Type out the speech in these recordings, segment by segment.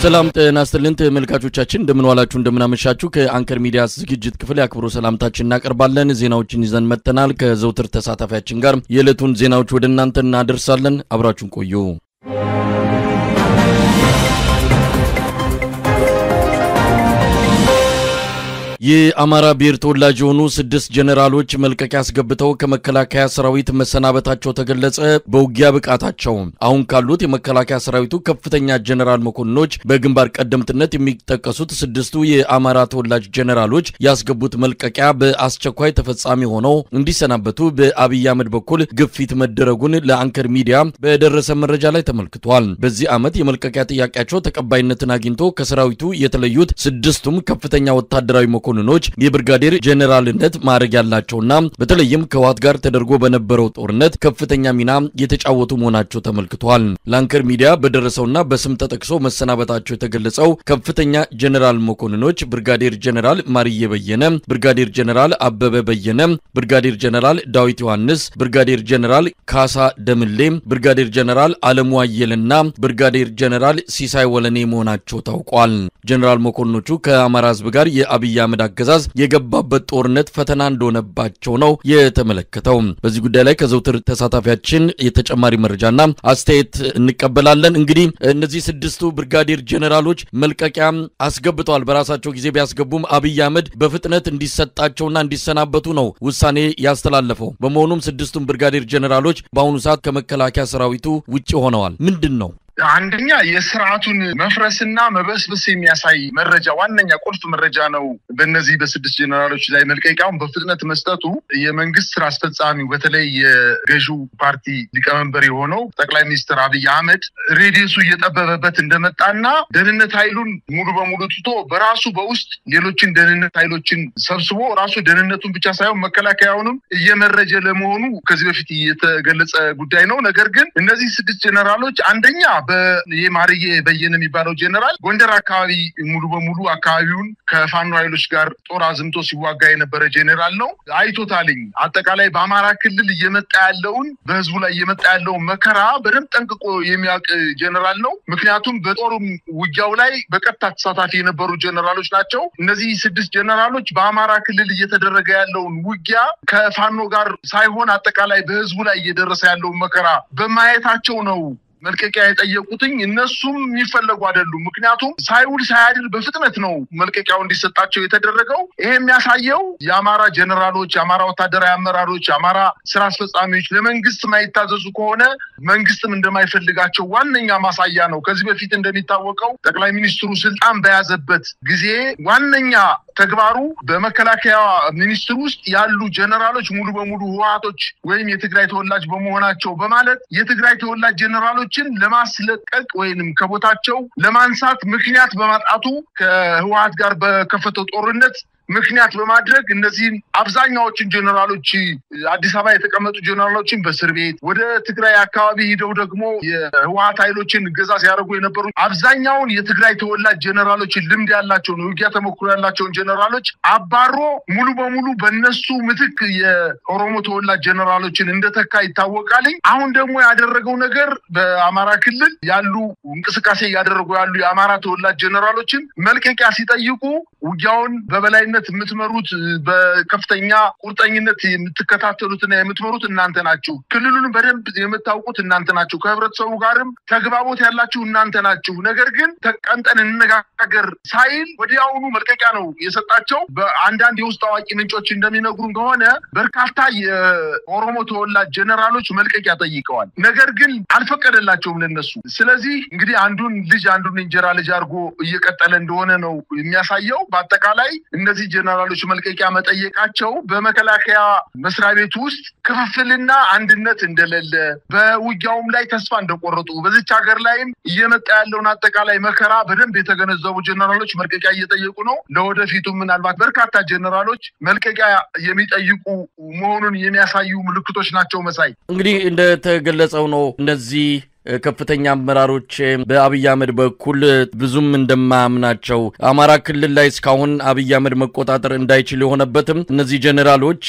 ሰላም ጤና ይስጥልን ተመልካቾቻችን እንደምን ዋላችሁ እንደምን አመሻችሁ ከአንከር ሚዲያ ዝግጅት ክፍል ያክብሩ ሰላምታችን እናቀርባለን ዜናዎችን ይዘን መተናል ከዘውትር ተሳታፊያችን ጋር የዕለቱን ዜናዎች ወደ እናንተ እናደርሳለን አብራችሁን ቆዩ የአማራ ብሔር ተወላጅ የሆኑ 6 ጀነራሎች መልቀቂያ አስገብተው ከመከላከያ ሰራዊት መሰናበታቸው ተገለጸ በውጊያ ብቃታቸው አሁን ካሉት የመከላከያ ሰራዊቱ ከፍተኛ ጀነራል መኮንኖች በግንባር ቀደምትነት የሚጠቀሱት 6ቱ የአማራ ተወላጅ ጀነራሎች ያስገቡት መልቀቂያ በአስቸኳይ ተፈጻሚ ሆነው እንዲሰናበቱ በአብይ አህመድ በኩል ግፊት መደረጉን ለአንከር ሚዲያ በደረሰ መረጃ ላይ ተመልክቷል በዚህ ዓመት የመልቀቂያ ጥያቄያቸው ተቀባይነትን አግኝቶ ከሰራዊቱ የተለዩት 6ቱም ከፍተኛ ወታደራዊ መኮንኖች የብርጋዴር ጀነራልነት ማዕረግ ያላቸውና በተለይም ከዋት ጋር ተደርጎ በነበረው ጦርነት ከፍተኛ ሚና የተጫወቱ መሆናቸው ተመልክቷል ላንከር ሚዲያ በደረሰውና በስም ተጠቅሶ መሰናበታቸው የተገለጸው ከፍተኛ ጀነራል መኮንኖች ብርጋዴር ጀነራል ማርዬ በየነ ብርጋዴር ጀነራል አበበ በየነ ብርጋዴር ጀነራል ዳዊት ዮሐንስ ብርጋዴር ጀነራል ካሳ ደምሌ ብርጋዴር ጀነራል አለሙ አየለና ብርጋዴር ጀነራል ሲሳይ ወለኔ መሆናቸው ታውቋል ጀነራል መኮንኖቹ ከአማራ ህዝብ ጋር የአብይ አህመድ አገዛዝ የገባበት ጦርነት ፈተና እንደሆነባቸው ነው የተመለከተው በዚህ ጉዳይ ላይ ከዘውትር ተሳታፊያችን የተጨማሪ መረጃና አስተያየት እንቀበላለን እንግዲህ እነዚህ 6ቱ ብርጋዴር ጀነራሎች መልቀቂያ አስገብተዋል በራሳቸው ጊዜ ቢያስገቡም አብይ አህመድ በፍጥነት እንዲሰጣቸውና እንዲሰናበቱ ነው ውሳኔ ያስተላለፈው በመሆኑም 6ቱም ብርጋዴር ጀነራሎች በአሁኑ ሰዓት ከመከላከያ ሰራዊቱ ውጪ ሆነዋል ምንድነው አንደኛ የሥርዓቱን መፍረስና መበስበስ የሚያሳይ መረጃ ዋነኛ ቁልፍ መረጃ ነው በእነዚህ በ6 ጀነራሎች ላይ መልቀቂያውን በፍጥነት መስጠቱ የመንግስት ስራ አስፈጻሚው በተለይ የገዢው ፓርቲ ሊቀመንበር የሆነው ጠቅላይ ሚኒስትር አብይ አህመድ ሬዲየሱ እየጠበበበት እንደመጣና ደህንነት ኃይሉን ሙሉ በሙሉ ትቶ በራሱ በውስጥ ሌሎችን ደህንነት ኃይሎችን ሰብስቦ ራሱ ደህንነቱን ብቻ ሳይሆን መከላከያውንም እየመረጀ ለመሆኑ ከዚህ በፊት የተገለጸ ጉዳይ ነው ነገር ግን እነዚህ 6 ጀነራሎች አንደኛ በየማርዬ በየነ የሚባለው ጀነራል ጎንደር አካባቢ ሙሉ በሙሉ አካባቢውን ከፋኖ ኃይሎች ጋር ጦር አዝምቶ ሲዋጋ የነበረ ጀነራል ነው አይቶታልኝ አጠቃላይ በአማራ ክልል እየመጣ ያለውን በህዝቡ ላይ እየመጣ ያለው መከራ በደንብ ጠንቅቆ የሚያውቅ ጀነራል ነው ምክንያቱም በጦሩም ውጊያው ላይ በቀጥታ ተሳታፊ የነበሩ ጀነራሎች ናቸው እነዚህ 6 ጀነራሎች በአማራ ክልል እየተደረገ ያለውን ውጊያ ከፋኖ ጋር ሳይሆን አጠቃላይ በህዝቡ ላይ እየደረሰ ያለው መከራ በማየታቸው ነው መልቀቂያ የጠየቁትኝ እነሱም የሚፈልጉ አይደሉም ምክንያቱም ሳይውል ሳያድር በፍጥነት ነው መልቀቂያው እንዲሰጣቸው የተደረገው ይሄ የሚያሳየው የአማራ ጀነራሎች የአማራ ወታደራዊ አመራሮች የአማራ ስራ አስፈጻሚዎች ለመንግስት ማይታዘዙ ከሆነ መንግስትም እንደማይፈልጋቸው ዋነኛ ማሳያ ነው ከዚህ በፊት እንደሚታወቀው ጠቅላይ ሚኒስትሩ ስልጣን በያዘበት ጊዜ ዋነኛ ተግባሩ በመከላከያ ሚኒስትር ውስጥ ያሉ ጀነራሎች ሙሉ በሙሉ ህወሓቶች ወይም የትግራይ ተወላጅ በመሆናቸው በማለት የትግራይ ተወላጅ ጀነራሎችን ለማስለቀቅ ወይንም ከቦታቸው ለማንሳት ምክንያት በማጣቱ ከህወሓት ጋር በከፈተው ጦርነት ምክንያት በማድረግ እነዚህ አብዛኛዎችን ጀነራሎች አዲስ አበባ የተቀመጡ ጀነራሎችን በእስር ቤት ወደ ትግራይ አካባቢ ሄደው ደግሞ የህወሓት ኃይሎችን ገዛ ሲያደርጉ የነበሩ አብዛኛውን የትግራይ ተወላጅ ጀነራሎችን ልምድ ያላቸው ነው ውጊያ ተሞክሮ ያላቸው ጀነራሎች አባሮ ሙሉ በሙሉ በእነሱ ምትክ የኦሮሞ ተወላጅ ጀነራሎችን እንደተካ ይታወቃል አሁን ደግሞ ያደረገው ነገር በአማራ ክልል ያሉ እንቅስቃሴ ያደረጉ ያሉ የአማራ ተወላጅ ጀነራሎችን መልቀቂያ ሲጠይቁ ውጊያውን በበላይነት የምትመሩት በከፍተኛ ቁርጠኝነት የምትከታተሉትና የምትመሩት እናንተ ናችሁ ክልሉን በደንብ የምታውቁት እናንተ ናችሁ ከህብረተሰቡ ጋርም ተግባቦት ያላችሁ እናንተ ናችሁ ነገር ግን ተቀንጠን እንነጋገር ሳይል ወዲያውኑ መልቀቂያ ነው የሰጣቸው በአንዳንድ የውስጥ አዋቂ ምንጮች እንደሚነግሩን ከሆነ በርካታ የኦሮሞ ተወላጅ ጀነራሎች መልቀቂያ ጠይቀዋል ነገር ግን አልፈቀደላቸውም ለነሱ ስለዚህ እንግዲህ አንዱን እንጀራ ልጅ አድርጎ እየቀጠለ እንደሆነ ነው የሚያሳየው በአጠቃላይ እነዚህ ጀነራሎች መልቀቂያ መጠየቃቸው በመከላከያ መስሪያ ቤት ውስጥ ክፍፍልና አንድነት እንደሌለ በውጊያውም ላይ ተስፋ እንደቆረጡ በዚች ሀገር ላይም እየመጣ ያለውን አጠቃላይ መከራ በደንብ የተገነዘቡ ጀነራሎች መልቀቂያ እየጠየቁ ነው ለወደፊቱ ምናልባት በርካታ ጀነራሎች መልቀቂያ የሚጠይቁ መሆኑን የሚያሳዩ ምልክቶች ናቸው መሳይ እንግዲህ እንደተገለጸው ነው እነዚህ ከፍተኛ አመራሮች በአብይ አህመድ በኩል ብዙም እንደማያምናቸው አማራ ክልል ላይ እስካሁን አብይ አህመድ መቆጣጠር እንዳይችል የሆነበትም እነዚህ ጀነራሎች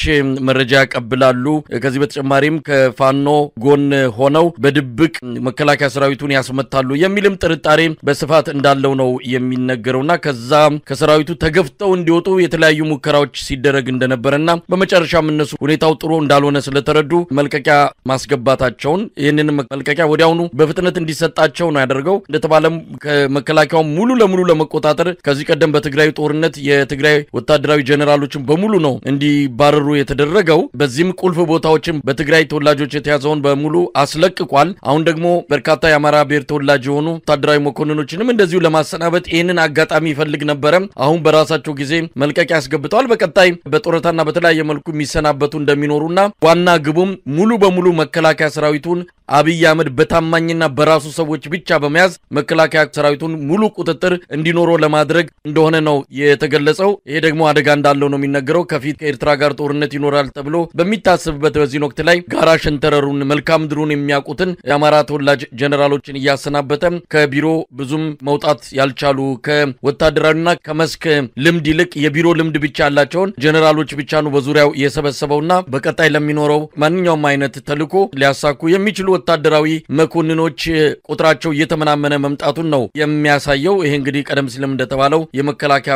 መረጃ ያቀብላሉ ከዚህ በተጨማሪም ከፋኖ ጎን ሆነው በድብቅ መከላከያ ሰራዊቱን ያስመታሉ የሚልም ጥርጣሬ በስፋት እንዳለው ነው የሚነገረውና ከዛ ከሰራዊቱ ተገፍተው እንዲወጡ የተለያዩ ሙከራዎች ሲደረግ እንደነበረና በመጨረሻም እነሱ ሁኔታው ጥሩ እንዳልሆነ ስለተረዱ መልቀቂያ ማስገባታቸውን ይሄንን መልቀቂያ ወዲያውኑ በፍጥነት እንዲሰጣቸው ነው ያደረገው እንደተባለም ከመከላከያው ሙሉ ለሙሉ ለመቆጣጠር ከዚህ ቀደም በትግራይ ጦርነት የትግራይ ወታደራዊ ጀነራሎችን በሙሉ ነው እንዲባረሩ የተደረገው በዚህም ቁልፍ ቦታዎችን በትግራይ ተወላጆች የተያዘውን በሙሉ አስለቅቋል አሁን ደግሞ በርካታ የአማራ ብሔር ተወላጅ የሆኑ ወታደራዊ መኮንኖችንም እንደዚሁ ለማሰናበት ይሄንን አጋጣሚ ይፈልግ ነበር አሁን በራሳቸው ጊዜ መልቀቂያ ያስገብተዋል በቀጣይ በጦርነትና በተለያየ መልኩ የሚሰናበቱ እንደሚኖሩና ዋና ግቡም ሙሉ በሙሉ መከላከያ ሰራዊቱን አብይ አህመድ በታማኝና በራሱ ሰዎች ብቻ በመያዝ መከላከያ ሰራዊቱን ሙሉ ቁጥጥር እንዲኖረው ለማድረግ እንደሆነ ነው የተገለጸው ይሄ ደግሞ አደጋ እንዳለው ነው የሚነገረው ከፊት ከኤርትራ ጋር ጦርነት ይኖራል ተብሎ በሚታሰብበት በዚህ ወቅት ላይ ጋራ ሸንተረሩን መልካም ድሩን የሚያውቁትን የአማራ ተወላጅ ጀነራሎችን ያሰናበተ ከቢሮ ብዙም መውጣት ያልቻሉ ከወታደራዊና ከመስክ ልምድ ይልቅ የቢሮ ልምድ ብቻ ያላቸውን ጀነራሎች ብቻ ነው በዙሪያው የሰበሰበውና በቀጣይ ለሚኖረው ማንኛውም አይነት ተልኮ ሊያሳኩ የሚችሉ ወታደራዊ መኮንኖች ቁጥራቸው እየተመናመነ መምጣቱን ነው የሚያሳየው ይሄ እንግዲህ ቀደም ሲልም እንደተባለው የመከላከያ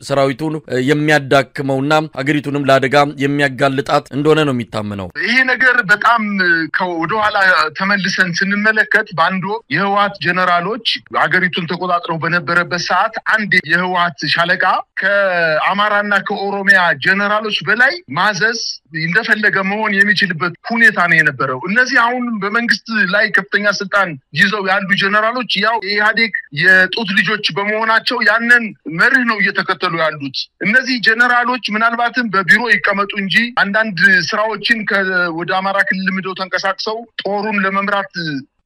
ሰራዊቱን የሚያዳክመውና አገሪቱንም ለአደጋ የሚያጋልጣት እንደሆነ ነው የሚታመነው ይሄ ነገር በጣም ወደ ኋላ ተመልሰን ስንመለከት ባንዶ የህዋት ጀነራሎች አገሪቱን ተቆጣጥረው በነበረበት ሰዓት አንድ የህዋት ሻለቃ ከአማራና ከኦሮሚያ ጀነራሎች በላይ ማዘዝ እንደፈለገ መሆን የሚችልበት ሁኔታ ነው የነበረው እነዚህ አሁን በመንግስት ላይ ከፍተኛ ስልጣን ይዘው ያሉ ጀነራሎች ያው የኢህአዴግ የጡት ልጆች በመሆናቸው ያንን መርህ ነው እየተከተሉ ያሉት እነዚህ ጀነራሎች ምናልባትም በቢሮ ይቀመጡ እንጂ አንዳንድ ስራዎችን ወደ አማራ ክልል ምደው ተንቀሳቅሰው ጦሩን ለመምራት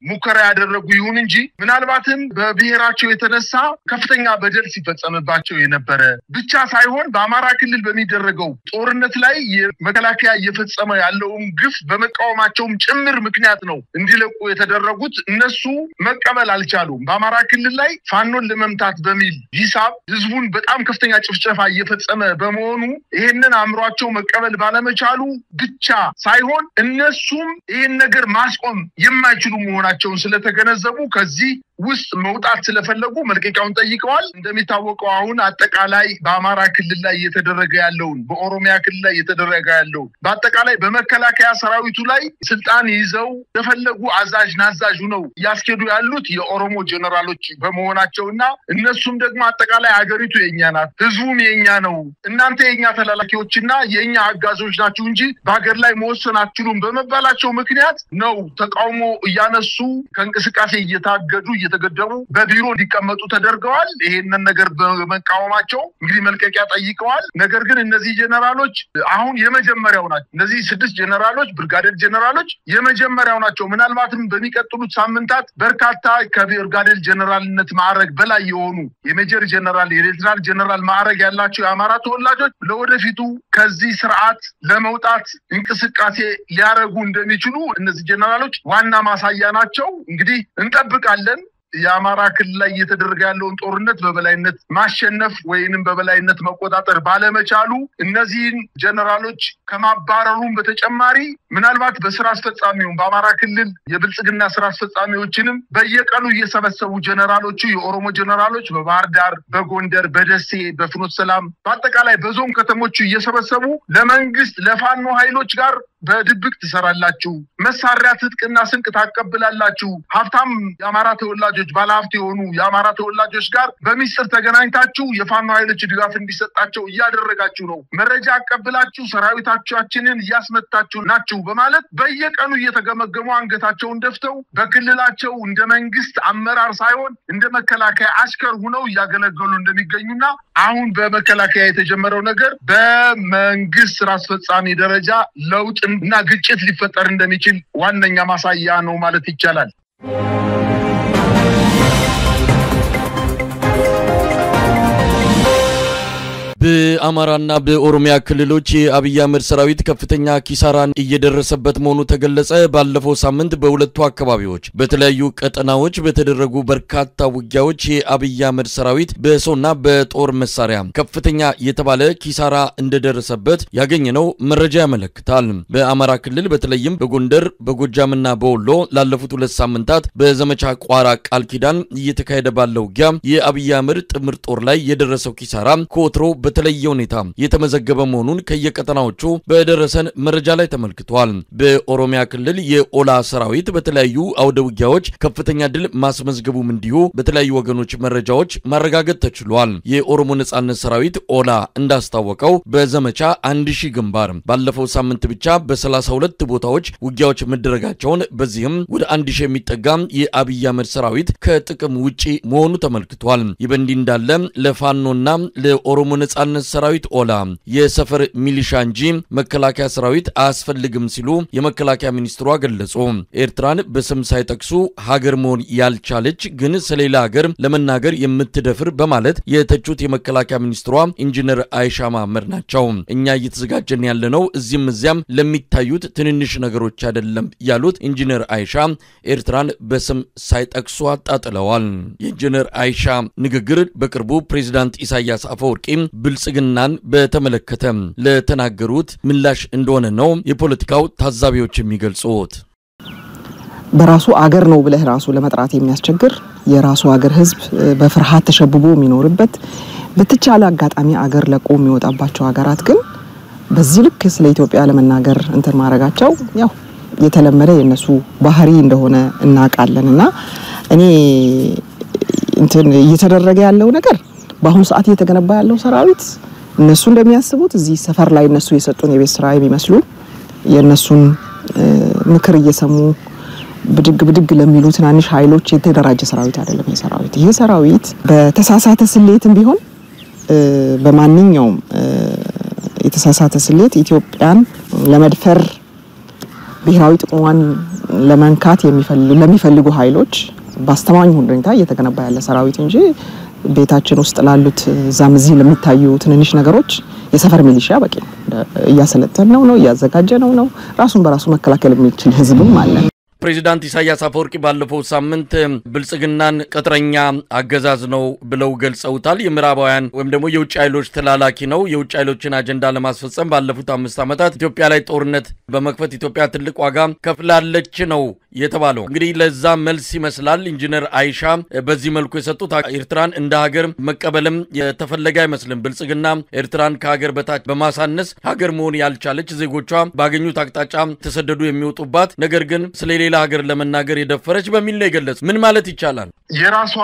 ሙከራ ያደረጉ ይሁን እንጂ ምናልባትም በብሔራቸው የተነሳ ከፍተኛ በደል ሲፈጸምባቸው የነበረ ብቻ ሳይሆን በአማራ ክልል በሚደረገው ጦርነት ላይ የመከላከያ እየፈጸመ ያለውን ግፍ በመቃወማቸውም ጭምር ምክንያት ነው እንዲለቁ የተደረጉት እነሱ መቀበል አልቻሉም በአማራ ክልል ላይ ፋኖን ለመምታት በሚል ሂሳብ ህዝቡን በጣም ከፍተኛ ጭፍጨፋ እየፈጸመ በመሆኑ ይሄንን አምሯቸው መቀበል ባለመቻሉ ብቻ ሳይሆን እነሱም ይሄን ነገር ማስቆም የማይችሉ መሆናቸውን ስለተገነዘቡ ከዚህ ውስጥ መውጣት ስለፈለጉ መልቀቂያውን ጠይቀዋል እንደሚታወቀው አሁን አጠቃላይ በአማራ ክልል ላይ እየተደረገ ያለውን በኦሮሚያ ክልል ላይ እየተደረገ ያለው በአጠቃላይ በመከላከያ ሰራዊቱ ላይ ስልጣን ይዘው ተፈለጉ አዛዥ ናዛዥ ነው ያስኬዱ ያሉት የኦሮሞ ጀነራሎች በመሆናቸውና እነሱም ደግሞ አጠቃላይ ሀገሪቱ የኛ ናት ህዝቡም የኛ ነው እናንተ የኛ ተላላኪዎችና የኛ አጋዞች ናችሁ እንጂ በአገር ላይ መወሰን አትችሉም በመባላቸው ምክንያት ነው ተቃውሞ እያነሱ ከእንቅስቃሴ እየታገዱ እየተገደቡ በቢሮ እንዲቀመጡ ተደርገዋል ይሄንን ነገር በመቃወማቸው እንግዲህ መልቀቂያ ጠይቀዋል ነገር ግን እነዚህ ጀነራሎች አሁን የመጀመሪያው ናቸው እነዚህ 6 ጀነራሎች ብርጋዴር ጀነራሎች የመጀመሪያው ናቸው ምናልባትም በሚቀጥሉት ሳምንታት በርካታ ከብርጋዴር ጀነራልነት ማዕረግ በላይ የሆኑ የሜጀር ጀነራል የሌተናል ጀነራል ማዕረግ ያላቸው የአማራ ተወላጆች ለወደፊቱ ከዚህ ስርዓት ለመውጣት እንቅስቃሴ ሊያረጉ እንደሚችሉ እነዚህ ጀነራሎች ዋና ማሳያ ናቸው እንግዲህ እንጠብቃለን የአማራ ክልል ላይ እየተደረገ ያለውን ጦርነት በበላይነት ማሸነፍ ወይንም በበላይነት መቆጣጠር ባለመቻሉ እነዚህን ጀነራሎች ከማባረሩም በተጨማሪ ምናልባት በስራ አስፈጻሚው በአማራ ክልል የብልጽግና ስራ አስፈጻሚዎችንም በየቀኑ እየሰበሰቡ ጀነራሎቹ የኦሮሞ ጀነራሎች በባህር ዳር በጎንደር በደሴ በፍኖተ ሰላም በአጠቃላይ በዞን ከተሞች እየሰበሰቡ ለመንግስት ለፋኖ ኃይሎች ጋር በድብቅ ትሰራላችሁ መሳሪያ ትጥቅና ስንቅ ታቀብላላችሁ ሀብታም የአማራ ተወላጆች ባለሀብት የሆኑ የአማራ ተወላጆች ጋር በሚስጥር ተገናኝታችሁ የፋኖ ኃይሎች ድጋፍ እንዲሰጣቸው እያደረጋችሁ ነው መረጃ አቀብላችሁ ሰራዊታችንን እያስመታችሁ ናችሁ በማለት በየቀኑ እየተገመገሙ አንገታቸውን ደፍተው በክልላቸው እንደ መንግስት አመራር ሳይሆን እንደ መከላከያ አሽከር ሆነው እያገለገሉ እንደሚገኙና አሁን በመከላከያ የተጀመረው ነገር በመንግስት ስራ አስፈጻሚ ደረጃ ለውጥና ግጭት ሊፈጠር እንደሚችል ዋነኛ ማሳያ ነው ማለት ይቻላል በአማራና በኦሮሚያ ክልሎች የአብይ አህመድ ሰራዊት ከፍተኛ ኪሳራን እየደረሰበት መሆኑ ተገለጸ። ባለፈው ሳምንት በሁለቱ አካባቢዎች በተለያዩ ቀጠናዎች በተደረጉ በርካታ ውጊያዎች የአብይ አህመድ ሰራዊት በሰውና በጦር መሳሪያ ከፍተኛ የተባለ ኪሳራ እንደደረሰበት ያገኘነው መረጃ ያመለክታል። በአማራ ክልል በተለይም በጎንደር በጎጃምና በወሎ ላለፉት 2 ሳምንታት በዘመቻ ቋራ ቃል ኪዳን እየተካሄደ ባለው ውጊያ የአብይ አህመድ ጥምር ጦር ላይ የደረሰው ኪሳራ ኮትሮ በተለየ ሁኔታ የተመዘገበ መሆኑን ከየቀጠናዎቹ በደረሰን መረጃ ላይ ተመልክቷል። በኦሮሚያ ክልል የኦላ ሰራዊት በተለያዩ አውደ ውጊያዎች ከፍተኛ ድል ማስመዝገቡም እንዲሁ በተለያዩ ወገኖች መረጃዎች ማረጋገጥ ተችሏል። የኦሮሞ ነጻነት ሰራዊት ኦላ እንዳስታወቀው በዘመቻ 1000 ግንባር ባለፈው ሳምንት ብቻ በ32 ቦታዎች ውጊያዎች መደረጋቸውን በዚህም ወደ 1000 የሚጠጋ የአብይ አህመድ ሰራዊት ከጥቅም ውጪ መሆኑ ተመልክቷል። ይበንዲ እንዳለ ለፋኖና ለኦሮሞ ነጻነት ሰራዊት ኦላ የሰፈር ሚሊሻ እንጂ መከላከያ ሰራዊት አያስፈልግም ሲሉ የመከላከያ ሚኒስትሩ ገለጹ። ኤርትራን በስም ሳይጠቅሱ ሀገር መሆን ያልቻለች ግን ስለሌላ ሀገር ለመናገር የምትደፍር በማለት የተቹት የመከላከያ ሚኒስትሯ ኢንጂነር አይሻ መሐመድ ናቸው። እኛ እየተዘጋጀን ያለነው እዚህም እዚያም ለሚታዩት ትንንሽ ነገሮች አይደለም ያሉት ኢንጂነር አይሻ ኤርትራን በስም ሳይጠቅሱ አጣጥለዋል። የኢንጂነር አይሻ ንግግር በቅርቡ ፕሬዝዳንት ኢሳያስ አፈወርቂ ብልጽግናን በተመለከተ ለተናገሩት ምላሽ እንደሆነ ነው የፖለቲካው ታዛቢዎች የሚገልጹት። በራሱ አገር ነው ብለህ ራሱ ለመጥራት የሚያስቸግር የራሱ አገር ህዝብ በፍርሃት ተሸብቦ የሚኖርበት በተቻለ አጋጣሚ አገር ለቆ የሚወጣባቸው ሀገራት ግን በዚህ ልክ ስለ ኢትዮጵያ ለመናገር እንትን ማረጋቸው ያው የተለመደ የነሱ ባህሪ እንደሆነ እናቃለንና እኔ እንትን እየተደረገ ያለው ነገር በአሁኑ ሰዓት እየተገነባ ያለው ሰራዊት እነሱ እንደሚያስቡት እዚህ ሰፈር ላይ እነሱ የሰጡን የቤት ስራ የሚመስሉ የነሱን ምክር እየሰሙ ብድግ ለሚሉ ትናንሽ ኃይሎች የተደራጀ ሰራዊት አይደለም። ይሄ ሰራዊት በተሳሳተ ስሌትም ቢሆን በማንኛውም የተሳሳተ ስሌት ኢትዮጵያን ለመድፈር ብሔራዊ ጥቅሟን ለማንካት ለሚፈልጉ ኃይሎች ባስተማኝ ሁኔታ እየተገነባ ያለ ሰራዊት እንጂ ቤታችን ውስጥ ላሉት ዛምዚ ለሚታዩ ትንንሽ ነገሮች የሰፈር ሚሊሻ በቂ እያሰለጠነው ነው እያዘጋጀነው ነው ራሱን በራሱ መከላከል የሚችል ህዝብም አለ። ፕሬዝዳንት ኢሳያስ አፈወርቂ ባለፈው ሳምንት ብልጽግናን ቀጥረኛ አገዛዝ ነው ብለው ገልጸውታል። የምዕራባውያን ወይም ደግሞ የውጭ ኃይሎች ተላላኪ ነው። የውጭ ኃይሎችን አጀንዳ ለማስፈጸም ባለፉት 5 ዓመታት ኢትዮጵያ ላይ ጦርነት በመክፈት ኢትዮጵያ ትልቅ ዋጋ ከፍላለች ነው የተባለው። እንግዲህ ለዛ መልስ ይመስላል ኢንጂነር አይሻ በዚህ መልኩ የሰጡት ኤርትራን እንደ ሀገር መቀበልም የተፈለገ አይመስልም። ብልጽግና ኤርትራን ከሀገር በታች በማሳነስ ሀገር መሆን ያልቻለች ዜጎቿ ባገኙት አቅጣጫ ተሰደዱ የሚወጡባት ነገር ግን ስለሌላ ሀገር ለመናገር የደፈረች በሚል ነው የገለጹ። ምን ማለት ይቻላል? የራሷ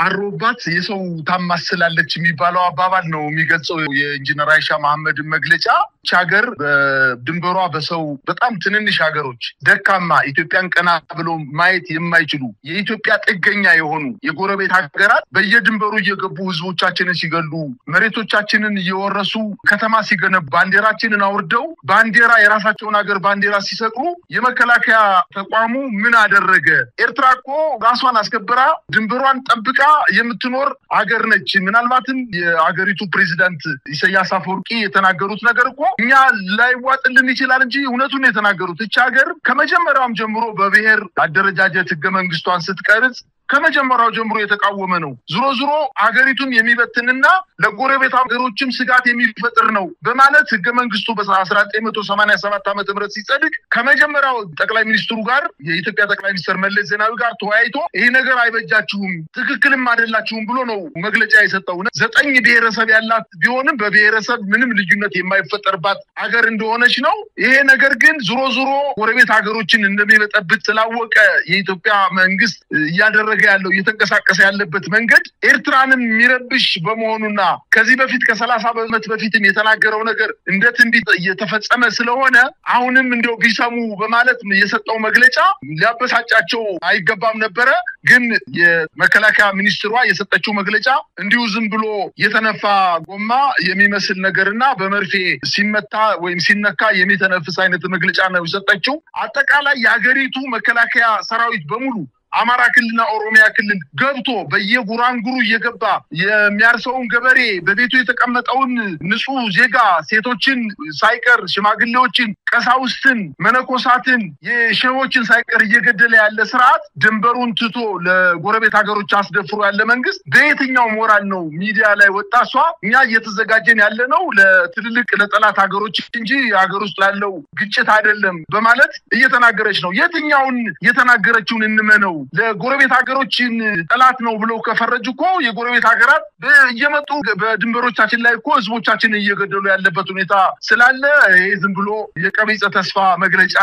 አሮባት የሰው ታማስላለች የሚባለው አባባል ነው የሚገልጸው የኢንጂነር አይሻ መሐመድ መግለጫ። ሀገር በድንበሯ በሰው በጣም ትንንሽ ሀገሮች ደካማ ኢትዮጵያን ቀና ብሎ ማየት የማይችሉ የኢትዮጵያ ጥገኛ የሆኑ የጎረቤት ሀገራት በየድንበሩ እየገቡ ህዝቦቻችንን ሲገሉ መሬቶቻችንን እየወረሱ ከተማ ሲገነቡ ባንዲራችንን አውርደው ባንዲራ የራሳቸውን ሀገር ባንዲራ ሲሰቅሉ የመከላከያ ተቋሙ ምን አደረገ? ኤርትራ እኮ ራሷን አስከብራ ድንበሯን ጠብቃ የምትኖር ሀገር ነች። ምናልባትም የሀገሪቱ ፕሬዝዳንት ኢሳያስ አፈወርቂ የተናገሩት ነገር እኮ እኛ ላይዋጥልን ይችላል እንጂ እውነቱን የተናገሩት እቺ ሀገር ከመጀመሪያውም ጀምሮ በብሔር አደረጃጀት ህገ መንግስቷን ስትቀርጽ ከመጀመሪያው ጀምሮ የተቃወመ ነው። ዙሮ ሀገሪቱን የሚበትንና ለጎረቤት ሀገሮችም ስጋት የሚፈጥር ነው በማለት ህገ መንግስቱ በ1987 ዓመተ ምህረት ሲጸድቅ ከመጀመሪያው ጠቅላይ ሚኒስትሩ ጋር የኢትዮጵያ ጠቅላይ ሚኒስትር መለስ ዜናዊ ጋር ተወያይቶ ይሄ ነገር አይበጃችሁም ትክክልም አይደላችሁም ብሎ ነው መግለጫ የሰጠው። 9 ብሔረሰብ ያላት ቢሆንም በብሔረሰብ ምንም ልዩነት የማይፈጠርባት ሀገር እንደሆነች ነው። ይሄ ነገር ግን ዙሮ ጎረቤት ሀገሮችን እንደሚበጠብጥ ስላወቀ የኢትዮጵያ መንግስት እያደረገ ያለው እየተንቀሳቀሰ ያለበት መንገድ ኤርትራንም የሚረብሽ በመሆኑና ከዚህ በፊት ከ30 ዓመት በፊትም የተናገረው ነገር እንደ ትንቢት እየተፈጸመ ስለሆነ አሁንም እንደው ቢሰሙ በማለት የሰጠው መግለጫ ሊያበሳጫቸው አይገባም ነበር። ግን የመከላከያ ሚኒስትሯ የሰጠችው መግለጫ እንዲሁ ዝም ብሎ የተነፋ ጎማ የሚመስል ነገርና በመርፌ ሲመታ ወይም ሲነካ የሚተነፍስ አይነት መግለጫ ነው የሰጠችው። አጠቃላይ የሀገሪቱ መከላከያ ሰራዊት በሙሉ አማራ ክልልና ኦሮሚያ ክልል ገብቶ በየጉራንጉሩ እየገባ የሚያርሰውን ገበሬ በቤቱ የተቀመጠውን ንጹህ ዜጋ ሴቶችን ሳይቀር ሽማግሌዎችን ቀሳውስትን መነኮሳትን የሸሆችን ሳይቀር እየገደለ ያለ ስርዓት ድንበሩን ትቶ ለጎረቤት ሀገሮች አስደፍሮ ያለ መንግስት በየትኛው ሞራል ነው ሚዲያ ላይ ወጣሷ እኛ እየተዘጋጀን ያለ ነው ለትልልቅ ለጠላት ሀገሮች እንጂ ሀገር ውስጥ ላለው ግጭት አይደለም በማለት እየተናገረች ነው የትኛውን የተናገረችውን እንመነው ለጎረቤት ሀገሮችን ጠላት ነው ብለው ከፈረጁኮ የጎረቤት ሀገራት እየመጡ በድንበሮቻችን ላይ እኮ ህዝቦቻችን እየገደሉ ያለበት ሁኔታ ስላለ ይሄ ዝም ብሎ የቀቢጸ ተስፋ መግለጫ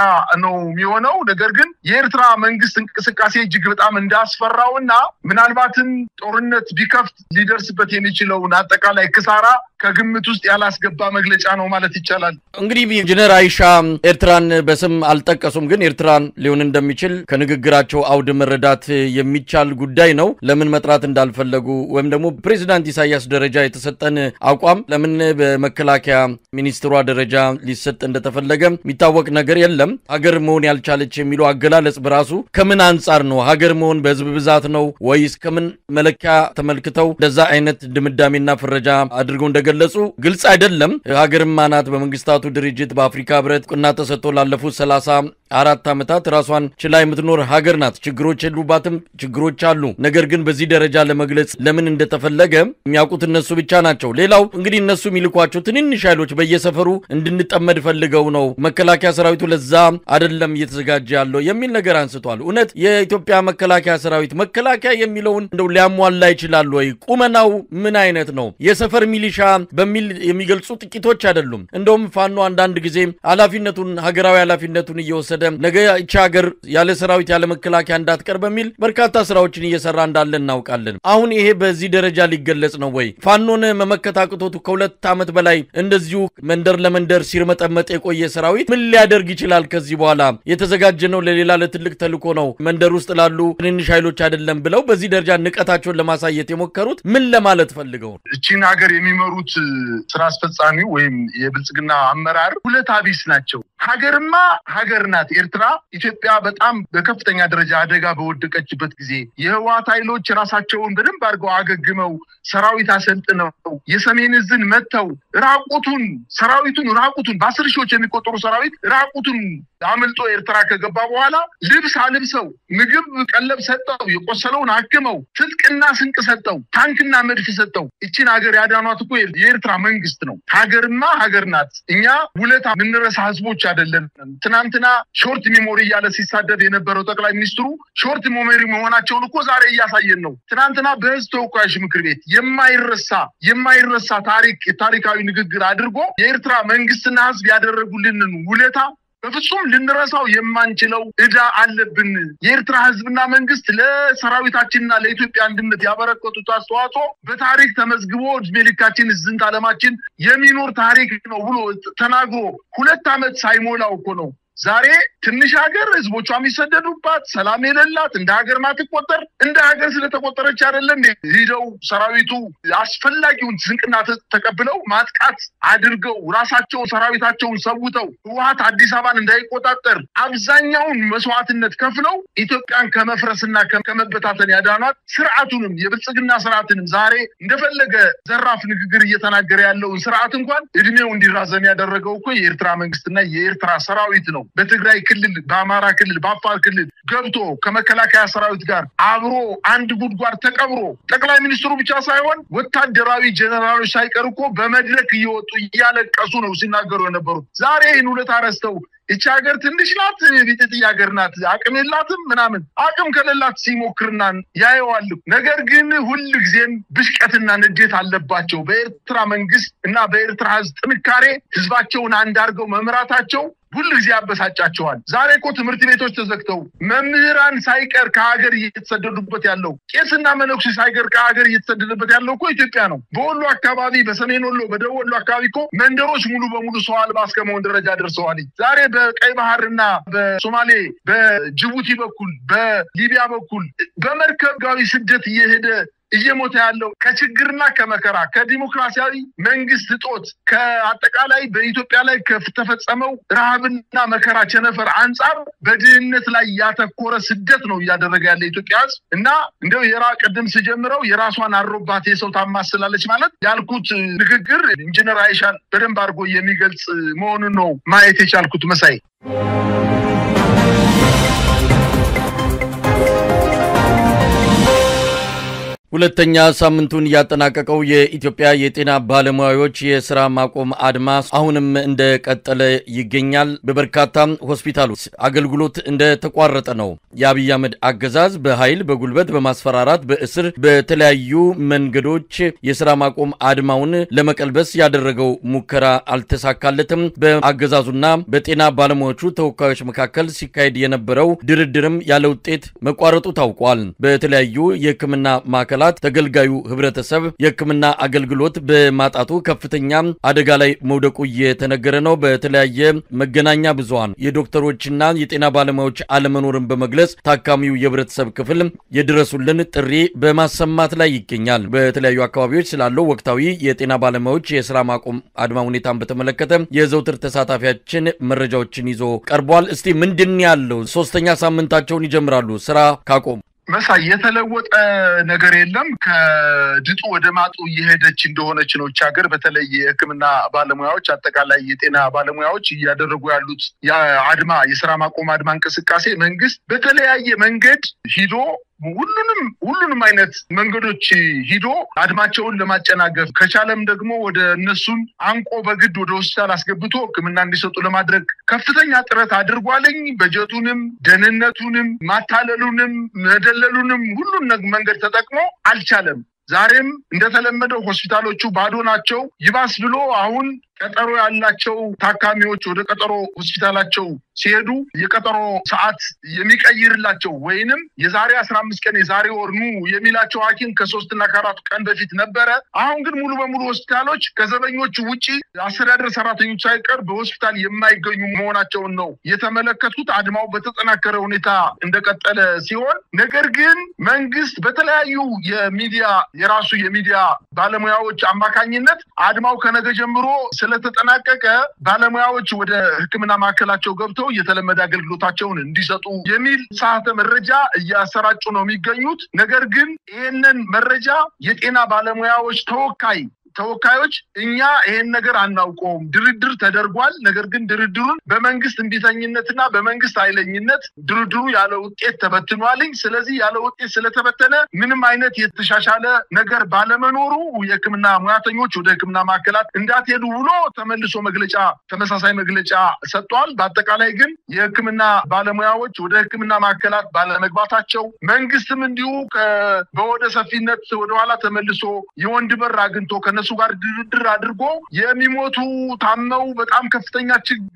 ነው የሚሆነው ነገር ግን የኤርትራ መንግስት እንቅስቃሴ እጅግ በጣም እንዳስፈራውና ምናልባትም ጦርነት ቢከፍት ሊደርስበት የሚችለውን አጠቃላይ ክሳራ ከግምት ውስጥ ያላስገባ መግለጫ ነው ማለት ይቻላል እንግዲህ ኢንጂነር አይሻ ኤርትራን በስም አልጠቀሱም ግን ኤርትራን ሊሆን እንደሚችል ከንግግራቸው አውድ መረዳት የሚቻል ጉዳይ ነው ለምን መጥራት እንዳልፈለጉ ወይም ደግሞ ፕሬዝዳንት ኢሳያስ ደረጃ የተሰጠን አቋም ለምን በመከላከያ ሚኒስትሯ ደረጃ ሊሰጥ እንደተፈለገ የሚታወቅ ነገር የለም ሀገር መሆን ያልቻለች የሚሉ አገላለጽ በራሱ ከምን አንፃር ነው ሀገር መሆን በህዝብ ብዛት ነው ወይስ ከምን መለኪያ ተመልክተው እንደዛ አይነት ድምዳሜና ፍረጃ አድርገው እንደገለጹ ግልጽ አይደለም ሀገርም ማናት በመንግስታቱ ድርጅት በአፍሪካ ህብረት ቁና ተሰጥቶ ላለፉት 34 አመታት ራሷን ችላ የምትኖር ሀገር ናት ችግሮች የሉባትም ችግሮች አሉ ነገር ግን በዚህ ደረጃ ለመግለጽ ለምን እንደተፈለገ የሚያውቁት እነሱ ብቻ ናቸው ሌላው እንግዲህ እነሱ የሚልኳቸው ትንንሽ ኃይሎች በየሰፈሩ እንድንጠመድ ፈልገው ነው መከላከያ ሰራዊቱ ለዛ አይደለም እየተዘጋጀ ያለው የሚል ነገር አንስቷል እውነት የኢትዮጵያ መከላከያ ሰራዊት መከላከያ የሚለውን እንደው ሊያሟላ ይችላል ወይ ቁመናው ምን አይነት ነው የሰፈር ሚሊሻ በሚል የሚገልጹ ጥቂቶች አይደሉም እንደውም ፋኖ አንዳንድ ጊዜ ኃላፊነቱን ሀገራዊ ኃላፊነቱን እየወሰደ ነገ እቺ ሀገር ያለ ሰራዊት ያለ መከላከያ እንዳትቀር በሚል በርካታ ስራዎችን እየሰራ እንዳለ እናውቃለን አሁን ይሄ በዚህ ደረጃ ሊገለጽ ነው ወይ ፋኖን መመከታቅቶቱ ከሁለት አመት በላይ እንደዚሁ መንደር ለመንደር ሲርመጠመጥ የቆየ ሰራዊት ምን ሊያደርግ ይችላል ከዚህ በኋላ የተዘጋጀ ነው ለሌላ ለትልቅ ተልኮ ነው መንደር ውስጥ ላሉ ትንንሽ ኃይሎች አይደለም ብለው በዚህ ደረጃ ንቀታቸውን ለማሳየት የሞከሩት ምን ለማለት ፈልገው እቺን ሀገር የሚመሩት ስራ አስፈጻሚ ወይም የብልጽግና አመራር ሁለት አቢስ ናቸው ሀገርማ ሀገር ናት ኤርትራ ኢትዮጵያ በጣም በከፍተኛ ደረጃ አደጋ በወደቀችበት ጊዜ የህዋት ኃይሎች ራሳቸውን በደንብ አድርገው አገግመው ሰራዊት አሰልጥነው የሰሜን ዕዝን መተው ራቁቱን ሰራዊቱን ራቁቱን በአስር ሺዎች የሚቆጠሩ ሰራዊት ራቁቱን አምልጦ ኤርትራ ከገባ በኋላ ልብስ አልብሰው ምግብ ቀለብ ሰጠው የቆሰለውን አክመው ትጥቅና ስንቅ ሰጠው ታንክና መድፍ ሰጠው እቺን ሀገር ያዳኗት እኮ የኤርትራ መንግስት ነው ሀገርማ ሀገር ናት እኛ ውለታ ምንረሳ ህዝቦች አይደለም ትናንትና ሾርት ሜሞሪ ያለ ሲሳደብ የነበረው ጠቅላይ ሚኒስትሩ ሾርት ሜሞሪ መሆናቸውን እኮ ዛሬ እያሳየን ነው ትናንትና በህዝብ ተወካዮች ምክር ቤት የማይረሳ ታሪካዊ ንግግር አድርጎ የኤርትራ መንግስትና ህዝብ ያደረጉልንን ውለታ በፍጹም ልንረሳው የማንችለው እዳ አለብን የኤርትራ ህዝብና መንግስት ለሰራዊታችንና ለኢትዮጵያ አንድነት ያበረከቱት አስተዋጽኦ በታሪክ ተመዝግቦ እድሜ ልካችን ዝንት ዓለማችን የሚኖር ታሪክ ነው ብሎ ተናግሮ 2 አመት ሳይሞላው እኮ ነው ዛሬ ትንሽ ሀገር ህዝቦቿ የሚሰደዱባት ሰላም የሌላት እንደ ሀገር ማትቆጠር እንደ ሀገር ስለተቆጠረች አይደለም ሄደው ሰራዊቱ አስፈላጊውን ስንቅና ተቀብለው ማጥቃት አድርገው ራሳቸው ሰራዊታቸውን ሰውተው ህወሓት አዲስ አበባን እንዳይቆጣጠር አብዛኛውን መስዋዕትነት ከፍለው ኢትዮጵያን ከመፍረስና ከመበታተን ያዳኗት ስርዓቱንም የብልጽግና ስርዓቱንም ዛሬ እንደፈለገ ዘራፍ ንግግር እየተናገረ ያለውን ስርዓት እንኳን እድሜው እንዲራዘም ያደረገው እኮ የኤርትራ መንግስትና የኤርትራ ሰራዊት ነው በትግራይ ክልል በአማራ ክልል በአፋር ክልል ገብቶ ከመከላከያ ሰራዊት ጋር አብሮ አንድ ጉድጓድ ተቀብሮ ጠቅላይ ሚኒስትሩ ብቻ ሳይሆን ወታደራዊ ጀነራሎች ሳይቀርቆ በመድረክ እየወጡ እያለቀሱ ነው ሲናገሩ የነበሩት ዛሬ ይህን ሁለት አረስተው እቺ ሀገር ትንሽ ናት ቢጥጥ ሀገር ናት አቅም የላትም ምናምን አቅም ከሌላት ሲሞክርና ያየዋል ነገር ግን ሁሉ ጊዜም ብሽቀትና ንዴት አለባቸው በኤርትራ መንግስት እና በኤርትራ ህዝብ ጥንካሬ ህዝባቸውን አንድ አድርገው መምራታቸው ሁሉ ጊዜ ያበሳጫቸዋል ዛሬ እኮ ትምህርት ቤቶች ተዘግተው መምህራን ሳይቀር ከሀገር እየተሰደዱበት ያለው ቄስና መነኩሴ ሳይቀር ከሀገር እየተሰደዱበት ያለው እኮ ኢትዮጵያ ነው በወሎ አካባቢ በሰሜን ወሎ በደቡብ ወሎ አካባቢ እኮ መንደሮች ሙሉ በሙሉ ሰው አልባ እስከመሆን ደረጃ ደርሰዋል ዛሬ በቀይ ባህርና በሶማሌ በጅቡቲ በኩል በሊቢያ በኩል በመርከባዊ ስደት እየሄደ እየሞተ ያለው ከችግርና ከመከራ ከዲሞክራሲያዊ መንግስት ጦት ከአጠቃላይ በኢትዮጵያ ላይ ከተፈጸመው ረሃብና መከራ ቸነፈር አንፃር በድህነት ላይ ያተኮረ ስደት ነው ያደረገ ያለ ኢትዮጵያ እና እንደው ቅድም ሲጀምረው የራሷን አሮባት የሰው ታማስላለች ማለት ያልኩት ንግግር ኢንጂነር አይሻን በደንብ አድርጎ የሚገልጽ መሆኑን ነው ማየት የቻልኩት መሳይ ሁለተኛ ሳምንቱን ያጠናቀቀው የኢትዮጵያ የጤና ባለሙያዎች የሥራ ማቆም አድማ አሁንም እንደቀጠለ ይገኛል። በበርካታ ሆስፒታሎች አገልግሎት እንደተቋረጠ ነው። የአብይ አህመድ አገዛዝ በኃይል በጉልበት በማስፈራራት በእስር በተለያዩ መንገዶች የሥራ ማቆም አድማውን ለመቀልበስ ያደረገው ሙከራ አልተሳካለትም። በአገዛዙና በጤና ባለሙያዎቹ ተወካዮች መካከል ሲካሄድ የነበረው ድርድርም ያለ ውጤት መቋረጡ ታውቋል። በተለያዩ የሕክምና ማዕከላት ተገልጋዩ ህብረተሰብ የሕክምና አገልግሎት በማጣቱ ከፍተኛ አደጋ ላይ መውደቁ እየተነገረ ነው። በተለያየ መገናኛ ብዙሃን የዶክተሮችና የጤና ባለሙያዎች አለመኖርን በመግለጽ ታካሚው የህብረተሰብ ክፍል የድረሱልን ጥሪ በማሰማት ላይ ይገኛል። በተለያዩ አካባቢዎች ስላለው ወቅታዊ የጤና ባለሙያዎች የሥራ ማቆም አድማ ሁኔታን በተመለከተ የዘውትር ተሳታፊያችን መረጃዎችን ይዞ ቀርቧል። እስቲ ምንድን ያለው ሶስተኛ ሳምንታቸውን ይጀምራሉ ስራ ካቆሙ መሳይ የተለወጠ ነገር የለም ከድጡ ወደ ማጡ እየሄደች እንደሆነች ነው ሀገር በተለይ የሕክምና ባለሙያዎች አጠቃላይ የጤና ባለሙያዎች እያደረጉ ያሉት የሥራ ማቆም አድማ እንቅስቃሴ መንግስት በተለያየ መንገድ ሂዶ ሁሉንም አይነት መንገዶች ሂዶ አድማቸውን ለማጨናገፍ ከቻለም ደግሞ ወደ እነሱን አንቆ በግድ ወደ ሆስፒታል አስገብቶ ሕክምና እንዲሰጡ ለማድረግ ከፍተኛ ጥረት አድርጓልኝ በጀቱንም ደህንነቱንም ማታለሉንም መደለሉንም ሁሉን መንገድ ተጠቅሞ አልቻለም። ዛሬም እንደተለመደው ሆስፒታሎቹ ባዶ ናቸው። ይባስ ብሎ አሁን ቀጠሮ ያላቸው ታካሚዎች ወደ ቀጠሮ ሆስፒታላቸው ሲሄዱ የቀጠሮ ሰዓት የሚቀይርላቸው ወይንም የዛሬ 15 ቀን የዛሬ ወር ኑ የሚላቸው ሐኪም ከ3 እና ከ4 ቀን በፊት ነበረ። አሁን ግን ሙሉ በሙሉ ሆስፒታሎች ከዘበኞቹ ውጪ አስተዳደር ሰራተኞች ሳይቀር በሆስፒታል የማይገኙ መሆናቸውን ነው የተመለከቱት። አድማው በተጠናከረ ሁኔታ እንደቀጠለ ሲሆን ነገር ግን መንግስት በተለያዩ የራሱ የሚዲያ ባለሙያዎች አማካኝነት አድማው ከነገ ጀምሮ ስለተጠናቀቀ ባለሙያዎች ወደ ሕክምና ማዕከላቸው ገብተው የተለመደ አገልግሎታቸውን እንዲሰጡ የሚል ሳተ መረጃ እያሰራጩ ነው የሚገኙት። ነገር ግን ይሄንን መረጃ የጤና ባለሙያዎች ተወካዮች እኛ ይሄን ነገር አናውቀውም ድርድር ተደርጓል ነገር ግን ድርድሩን በመንግስት እንዲተኝነትና በመንግስት ኃይለኝነት ድርድሩ ያለ ውጤት ተበትኗልኝ ስለዚህ ያለ ውጤት ስለተበተነ ምንም አይነት የተሻሻለ ነገር ባለመኖሩ የሕክምና ሙያተኞች ወደ ሕክምና ማዕከላት እንዳትሄዱ ብሎ ተመሳሳይ መግለጫ ሰጥቷል። በአጠቃላይ ግን የሕክምና ባለሙያዎች ወደ ሕክምና ማዕከላት ባለመግባታቸው መንግስትም እንዲሁ በወደ ሰፊነት ወደ ኋላ ተመልሶ የወንድ በር አግንቶ ከነሱ ጋር ድርድር አድርጎ የሚሞቱ ታመው በጣም ከፍተኛ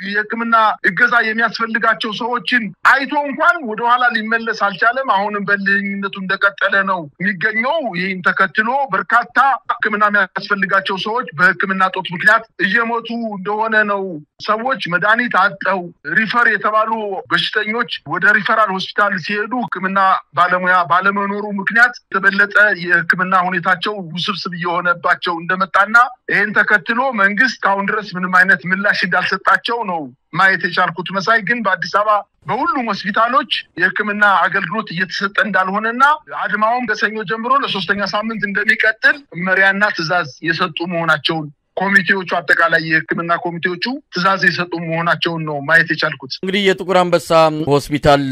የሕክምና እገዛ የሚያስፈልጋቸው ሰዎችን አይቶ እንኳን ወደ ኋላ ሊመለስ አልቻለም። አሁንም በልህኝነቱ እንደቀጠለ ነው የሚገኘው። ይህን ተከትሎ በርካታ ሕክምና የሚያስፈልጋቸው ሰዎች በሕክምና ጦት ምክንያት እየሞቱ እንደሆነ ነው። ሰዎች መድኃኒት አጥተው ሪፈር የተባሉ በሽተኞች ወደ ሪፈራል ሆስፒታል ሲሄዱ ሕክምና ባለሙያ ባለመኖሩ ምክንያት የተበለጠ የሕክምና ሁኔታቸው ውስብስብ እየሆነባቸው እንደመጣና ይህን ተከትሎ መንግስት ካሁን ድረስ ምንም አይነት ምላሽ እንዳልሰጣቸው ነው ማየት የቻልኩት መሳይ። ግን በአዲስ አበባ በሁሉም ሆስፒታሎች የሕክምና አገልግሎት እየተሰጠ እንዳልሆነና አድማውም ከሰኞ ጀምሮ ለሶስተኛ ሳምንት እንደሚቀጥል መመሪያና ትዕዛዝ የሰጡ መሆናቸውን ኮሚቴዎቹ አጠቃላይ የሕክምና ኮሚቴዎቹ ትዕዛዝ የሰጡ መሆናቸውን ነው ማየት የቻልኩት። እንግዲህ የጥቁር አንበሳ ሆስፒታል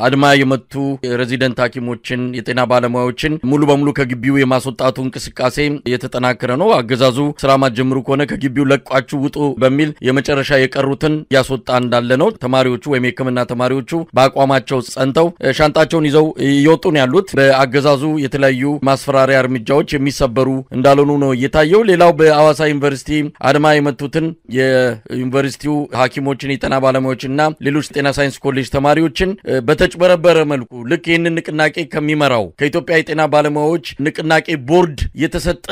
አድማ የመቱ ሬዚደንት ሐኪሞችን የጤና ባለሙያዎችን ሙሉ በሙሉ ከግቢው የማስወጣቱ እንቅስቃሴ የተጠናከረ ነው። አገዛዙ ስራ ማጀምሩ ከሆነ ከግቢው ለቋችሁ ውጡ በሚል የመጨረሻ የቀሩትን ያስወጣ እንዳለ ነው። ተማሪዎቹ ወይም የሕክምና ተማሪዎቹ በአቋማቸው ጸንተው ሻንጣቸውን ይዘው እየወጡ ነው ያሉት። በአገዛዙ የተለያዩ ማስፈራሪያ እርምጃዎች የሚሰበሩ እንዳልሆኑ ነው የታየው። ሌላው በአዋሳ ዩኒቨርሲቲ አድማ የመቱትን የዩኒቨርሲቲው ሐኪሞችን የጤና ባለሙያዎችና ሌሎች ጤና ሳይንስ ኮሌጅ ተማሪዎችን በተጭበረበረ መልኩ ልክ ይህንን ንቅናቄ ከሚመራው ከኢትዮጵያ የጤና ባለሙያዎች ንቅናቄ ቦርድ የተሰጠ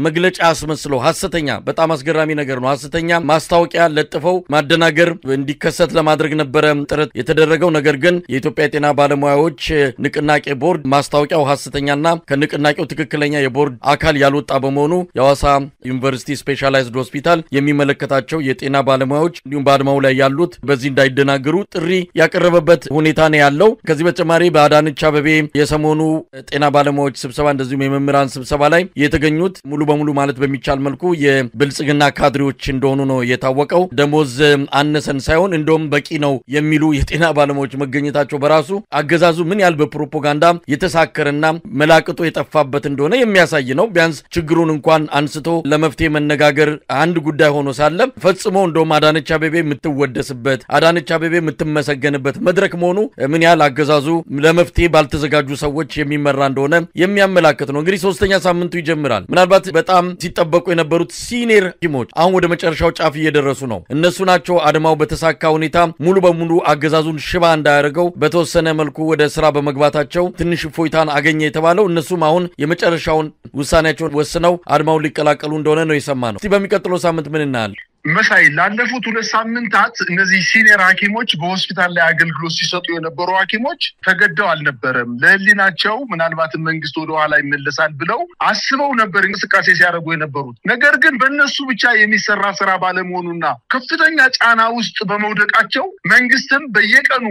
መግለጫ አስመስለው ሐሰተኛ በጣም አስገራሚ ነገር ነው ሐሰተኛ ማስታወቂያ ለጥፈው ማደናገር እንዲከሰት ለማድረግ ነበር ጥረት የተደረገው ነገር ግን የኢትዮጵያ የጤና ባለሙያዎች ንቅናቄ ቦርድ ማስታወቂያው ሐሰተኛና ከንቅናቄው ትክክለኛ የቦርድ አካል ያልወጣ በመሆኑ የሐዋሳ ዩኒቨርሲቲ ስፔሻላይዝድ ሆስፒታል የሚመለከታቸው የጤና ባለሙያዎች እንዲሁም በአድማው ላይ ያሉት በዚህ እንዳይደናገሩ ጥሪ ያቀረበበት ሁኔታ ነው ያለው ከዚህ በተጨማሪ በአዳነች አቤቤ የሰሞኑ ጤና ባለሙያዎች ስብሰባ እንደዚሁም የመምህራን ስብሰባ ላይ የተገኙት ሙሉ በሙሉ ማለት በሚቻል መልኩ የብልጽግና ካድሬዎች እንደሆኑ ነው የታወቀው ደሞዝ አነሰን ሳይሆን እንደውም በቂ ነው የሚሉ የጤና ባለሙያዎች መገኘታቸው በራሱ አገዛዙ ምን ያህል በፕሮፓጋንዳ የተሳከረና መላቅጦ የጠፋበት እንደሆነ የሚያሳይ ነው ቢያንስ ችግሩን እንኳን አንስቶ ለመፍትሄ መነጋገር አንድ ጉዳይ ሆኖ ሳለ ፈጽሞ እንደውም አዳነች አቤቤ የምትወደስበት አዳነች አቤቤ የምትመሰገንበት መድረክ መሆኑ ምን ያህል አገዛዙ ለመፍትሄ ባልተዘጋጁ ሰዎች የሚመራ እንደሆነ የሚያመላክት ነው እንግዲህ ሶስተኛ ሳምንቱ ይጀምራል ምናልባት በጣም ሲጠበቁ የነበሩት ሲኒየር ሐኪሞች አሁን ወደ መጨረሻው ጫፍ እየደረሱ ነው እነሱ ናቸው አድማው በተሳካ ሁኔታ ሙሉ በሙሉ አገዛዙን ሽባ እንዳያደርገው በተወሰነ መልኩ ወደ ስራ በመግባታቸው ትንሽ ፎይታን አገኘ የተባለው እነሱም አሁን የመጨረሻውን ውሳኔያቸውን ወስነው አድማውን ሊቀላቀሉ እንደሆነ ነው የሰማነው እስቲ በሚቀጥለው ሳምንት ምን እናያለን መሳይ ላለፉት 2 ሳምንታት እነዚህ ሲኒየር ሐኪሞች በሆስፒታል ላይ አገልግሎት ሲሰጡ የነበሩ ሐኪሞች ተገደው አልነበረም ለህሊናቸው ምናልባት መንግስት ወደ ኋላ ይመለሳል ብለው አስበው ነበር እንቅስቃሴ ሲያደርጉ የነበሩት ነገር ግን በእነሱ ብቻ የሚሰራ ስራ ባለመሆኑና ከፍተኛ ጫና ውስጥ በመውደቃቸው መንግስትም በየቀኑ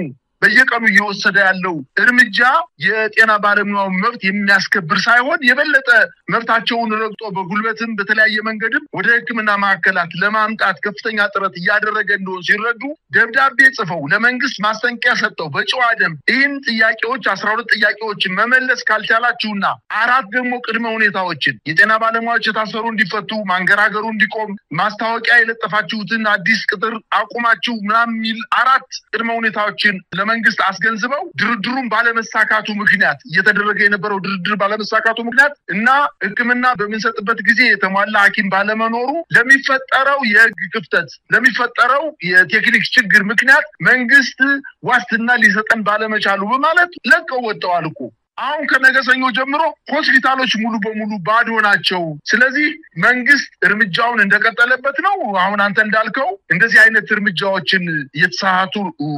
እየወሰደ ያለው እርምጃ የጤና ባለሙያው መብት የሚያስከብር ሳይሆን የበለጠ መብታቸውን ረግጦ በጉልበትም በተለያየ መንገድም ወደ ህክምና ማዕከላት ለማምጣት ከፍተኛ ጥረት እያደረገ እንደሆነ ሲረዱ ደብዳቤ ጽፈው ለመንግስት ማስጠንቀቂያ ሰጥተው በጨዋ ደንብ ይህን ጥያቄዎች 12 ጥያቄዎችን መመለስ ካልቻላችሁና 4 ደግሞ ቅድመ ሁኔታዎችን የጤና ባለሙያዎች የታሰሩ እንዲፈቱ ማንገራገሩ እንዲቆም ማስታወቂያ የለጠፋችሁትን አዲስ ቅጥር አቁማችሁ ምናምን የሚል 4 ቅድመ ሁኔታዎችን መንግስት አስገንዝበው ድርድሩን ባለመሳካቱ ምክንያት እየተደረገ የነበረው ድርድር ባለመሳካቱ ምክንያት እና ህክምና በሚሰጥበት ጊዜ የተሟላ ሐኪም ባለመኖሩ ለሚፈጠረው የህግ ክፍተት ለሚፈጠረው የቴክኒክ ችግር ምክንያት መንግስት ዋስትና ሊሰጠን ባለመቻሉ በማለት ለቀው ወጣዋል እኮ አሁን ከነገሰኞ ጀምሮ ሆስፒታሎች ሙሉ በሙሉ ባዶ ናቸው ስለዚህ መንግስት እርምጃውን እንደቀጠለበት ነው አሁን አንተ እንዳልከው እንደዚህ አይነት እርምጃዎችን የተሳሳቱ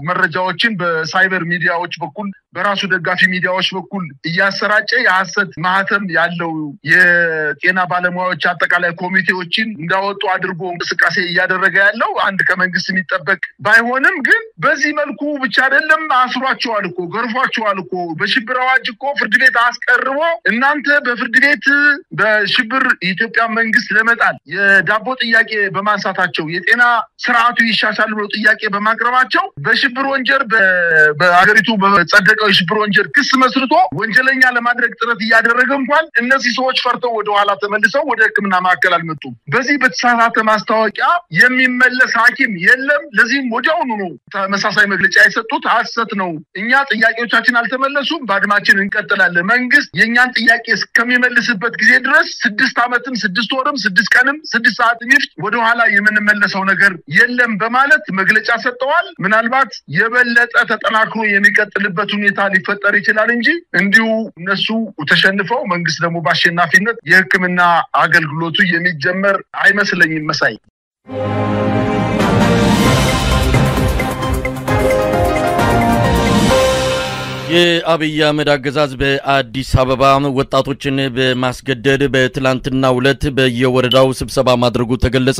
መረጃዎችን በሳይበር ሚዲያዎች በኩል በራሱ ደጋፊ ሚዲያዎች በኩል እያሰራጨ የሐሰት ማህተም ያለው የጤና ባለሙያዎች አጠቃላይ ኮሚቴዎችን እንዳወጡ አድርጎ እንቅስቃሴ እያደረገ ያለው አንድ ከመንግስት የሚጠበቅ ባይሆንም ግን በዚህ መልኩ ብቻ አይደለም አስሯቸዋል እኮ ገርፏቸዋል እኮ በሽብር አዋጅ እኮ ፍርድ ቤት አስቀርቦ እናንተ በፍርድ ቤት በሽብር የኢትዮጵያ መንግስት ለመጣል የዳቦ ጥያቄ በማንሳታቸው የጤና ስርዓቱ ይሻሻል ብለው ጥያቄ በማቅረባቸው በሽብር ወንጀል በአገሪቱ በጸደቀው የሽብር ወንጀል ክስ መስርቶ ወንጀለኛ ለማድረግ ጥረት እያደረገ እንኳን እነዚህ ሰዎች ፈርተው ወደ ኋላ ተመልሰው ወደ ህክምና ማዕከል አልመጡም በዚህ በተሳሳተ ማስታወቂያ የሚመለስ ሐኪም የለም ለዚህም ወዲያውኑ ነው ተመሳሳይ መግለጫ የሰጡት ሐሰት ነው እኛ ጥያቄዎቻችን አልተመለሱም ባድማችን እንቀጥላለን መንግስት የኛን ጥያቄ እስከሚመልስበት ጊዜ ድረስ 6 ዓመትም 6 ወርም 6 ቀንም 6 ሰዓትም ይፍት ወደ ኋላ የምንመለሰው ነገር የለም በማለት መግለጫ ሰጥተዋል ምናልባት የበለጠ ተጠናክሮ የሚቀጥልበት ሁኔታ ሊፈጠር ይችላል እንጂ እንዲሁ እነሱ ተሸንፈው መንግስት ደግሞ በአሸናፊነት የህክምና አገልግሎቱ የሚጀመር አይመስለኝም መሳይ የአብይ አህመድ አገዛዝ በአዲስ አበባ ወጣቶችን በማስገደድ በትላንትና ዕለት በየወረዳው ስብሰባ ማድረጉ ተገለጸ።